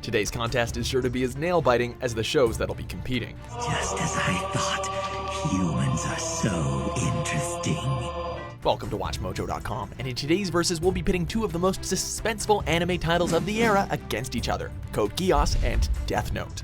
Today's contest is sure to be as nail-biting as the shows that'll be competing. Just as I thought, humans are so interesting. Welcome to WatchMojo.com, and in today's verses we'll be pitting two of the most suspenseful anime titles of the era against each other, Code Geass and Death Note.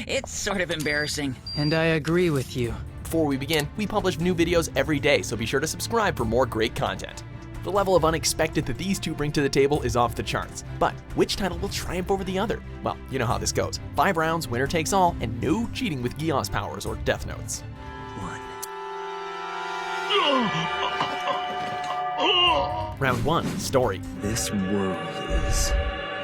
It's sort of embarrassing. And I agree with you. Before we begin, we publish new videos every day, so be sure to subscribe for more great content. The level of unexpected that these two bring to the table is off the charts, but which title will triumph over the other? Well, you know how this goes. 5 rounds, winner takes all, and no cheating with Geass powers or Death Notes. Round 1, Story. This world is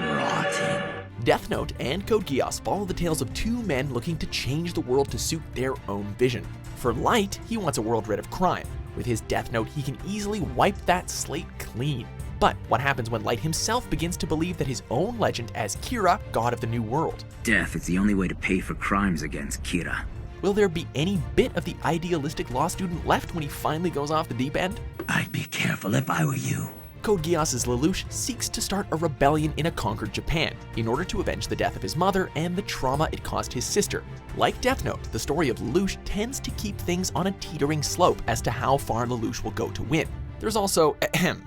rotting. Death Note and Code Geass follow the tales of two men looking to change the world to suit their own vision. For Light, he wants a world rid of crime. With his Death Note, he can easily wipe that slate clean. But what happens when Light himself begins to believe that his own legend as Kira, god of the new world? Death is the only way to pay for crimes against Kira. Will there be any bit of the idealistic law student left when he finally goes off the deep end? I'd be careful if I were you. Code Geass's Lelouch seeks to start a rebellion in a conquered Japan in order to avenge the death of his mother and the trauma it caused his sister. Like Death Note, the story of Lelouch tends to keep things on a teetering slope as to how far Lelouch will go to win. There's also,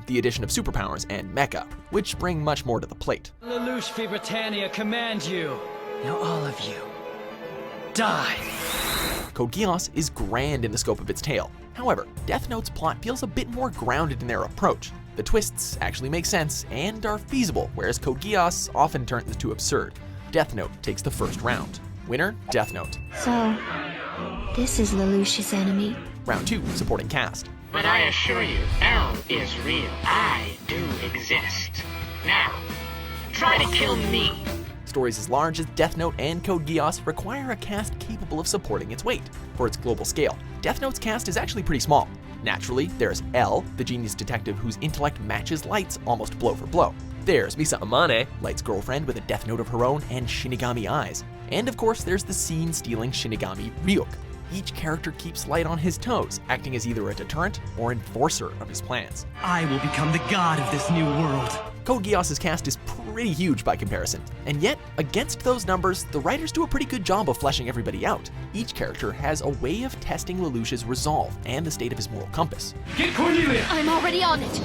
the addition of superpowers and mecha, which bring much more to the plate. Lelouch v. Britannia command you. Now all of you, die. Code Geass is grand in the scope of its tale. However, Death Note's plot feels a bit more grounded in their approach. The twists actually make sense and are feasible, whereas Code Geass often turns too absurd. Death Note takes the first round. Winner, Death Note. So, this is Lelouch's enemy. Round 2, Supporting Cast. But I assure you, L is real. I do exist. Now, try to kill me. Stories as large as Death Note and Code Geass require a cast capable of supporting its weight. For its global scale, Death Note's cast is actually pretty small. Naturally, there's L, the genius detective whose intellect matches Light's almost blow for blow. There's Misa Amane, Light's girlfriend with a Death Note of her own and Shinigami eyes. And of course, there's the scene-stealing Shinigami Ryuk. Each character keeps Light on his toes, acting as either a deterrent or enforcer of his plans. I will become the god of this new world. Code Geass's cast is pretty huge by comparison, and yet, against those numbers, the writers do a pretty good job of fleshing everybody out. Each character has a way of testing Lelouch's resolve and the state of his moral compass. Get Cornelia! I'm already on it.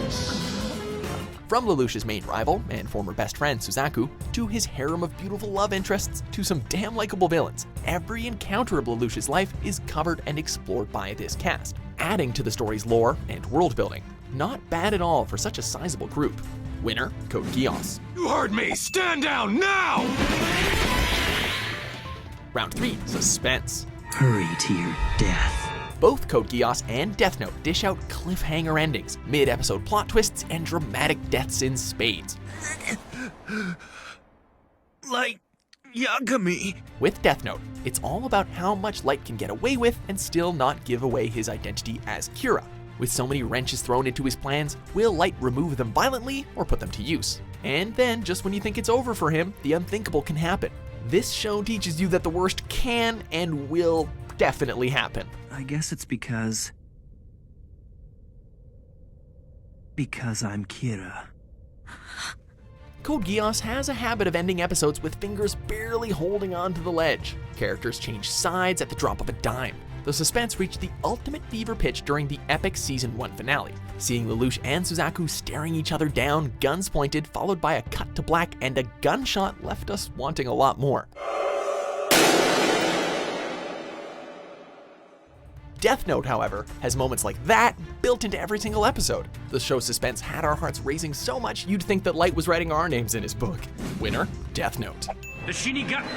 From Lelouch's main rival and former best friend Suzaku, to his harem of beautiful love interests, to some damn likable villains, every encounter of Lelouch's life is covered and explored by this cast, adding to the story's lore and world building. Not bad at all for such a sizable group. Winner, Code Geass. You heard me! Stand down now! Round 3, Suspense. Hurry to your death. Both Code Geass and Death Note dish out cliffhanger endings, mid-episode plot twists, and dramatic deaths in spades. Like Yagami. With Death Note, it's all about how much Light can get away with and still not give away his identity as Kira. With so many wrenches thrown into his plans, will Light remove them violently or put them to use? And then, just when you think it's over for him, the unthinkable can happen. This show teaches you that the worst can and will definitely happen. I guess it's because I'm Kira. Code Geass has a habit of ending episodes with fingers barely holding onto the ledge. Characters change sides at the drop of a dime. The suspense reached the ultimate fever pitch during the epic Season 1 finale, seeing Lelouch and Suzaku staring each other down, guns pointed, followed by a cut to black, and a gunshot left us wanting a lot more. Death Note, however, has moments like that built into every single episode. The show's suspense had our hearts racing so much you'd think that Light was writing our names in his book. Winner, Death Note. The Shinigami.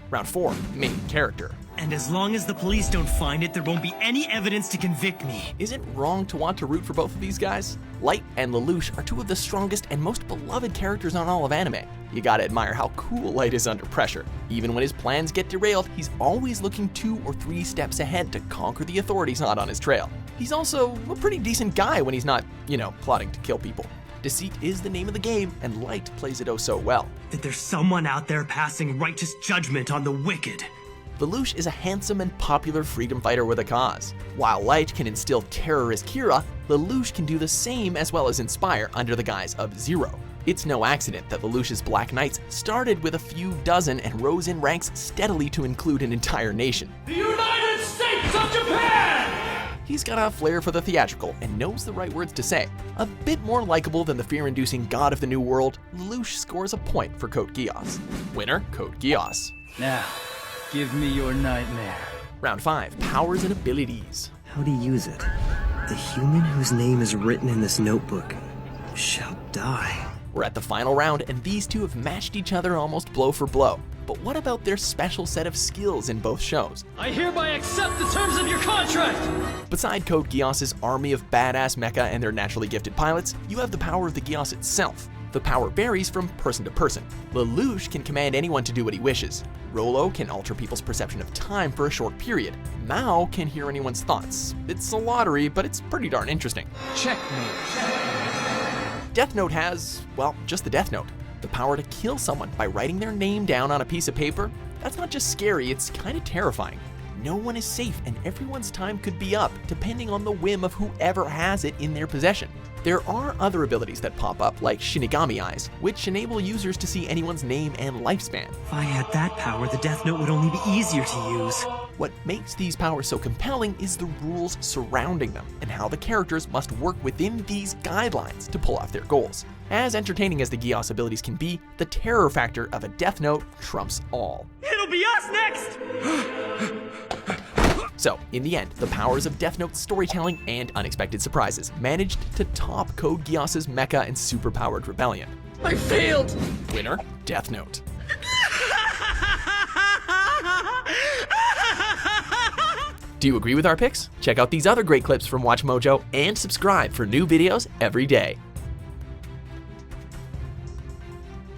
Round 4, Main Character. And as long as the police don't find it, there won't be any evidence to convict me. Is it wrong to want to root for both of these guys? Light and Lelouch are two of the strongest and most beloved characters on all of anime. You gotta admire how cool Light is under pressure. Even when his plans get derailed, he's always looking 2 or 3 steps ahead to conquer the authorities hot on his trail. He's also a pretty decent guy when he's not, plotting to kill people. Deceit is the name of the game, and Light plays it oh so well. That there's someone out there passing righteous judgment on the wicked. Lelouch is a handsome and popular freedom fighter with a cause. While Light can instill terror as Kira, Lelouch can do the same as well as inspire under the guise of Zero. It's no accident that Lelouch's Black Knights started with a few dozen and rose in ranks steadily to include an entire nation. The United States of Japan! He's got a flair for the theatrical and knows the right words to say. A bit more likable than the fear-inducing god of the New World, Lelouch scores a point for Code Geass. Winner, Code Geass. Now, give me your nightmare. Round 5, powers and abilities. How to use it. The human whose name is written in this notebook shall die. We're at the final round, and these two have matched each other almost blow for blow. But what about their special set of skills in both shows? I hereby accept the terms of your contract! Beside Code Geass's army of badass mecha and their naturally gifted pilots, you have the power of the Geass itself. The power varies from person to person. Lelouch can command anyone to do what he wishes. Rolo can alter people's perception of time for a short period. Mao can hear anyone's thoughts. It's a lottery, but it's pretty darn interesting. Checkmate. Death Note has, well, just the Death Note. The power to kill someone by writing their name down on a piece of paper. That's not just scary, it's kind of terrifying. No one is safe and everyone's time could be up, depending on the whim of whoever has it in their possession. There are other abilities that pop up, like Shinigami Eyes, which enable users to see anyone's name and lifespan. If I had that power, the Death Note would only be easier to use. What makes these powers so compelling is the rules surrounding them, and how the characters must work within these guidelines to pull off their goals. As entertaining as the Geass abilities can be, the terror factor of a Death Note trumps all. It'll be us next! So, in the end, the powers of Death Note's storytelling and unexpected surprises managed to top Code Geass's mecha and superpowered rebellion. I failed! Winner, Death Note. Do you agree with our picks? Check out these other great clips from WatchMojo and subscribe for new videos every day.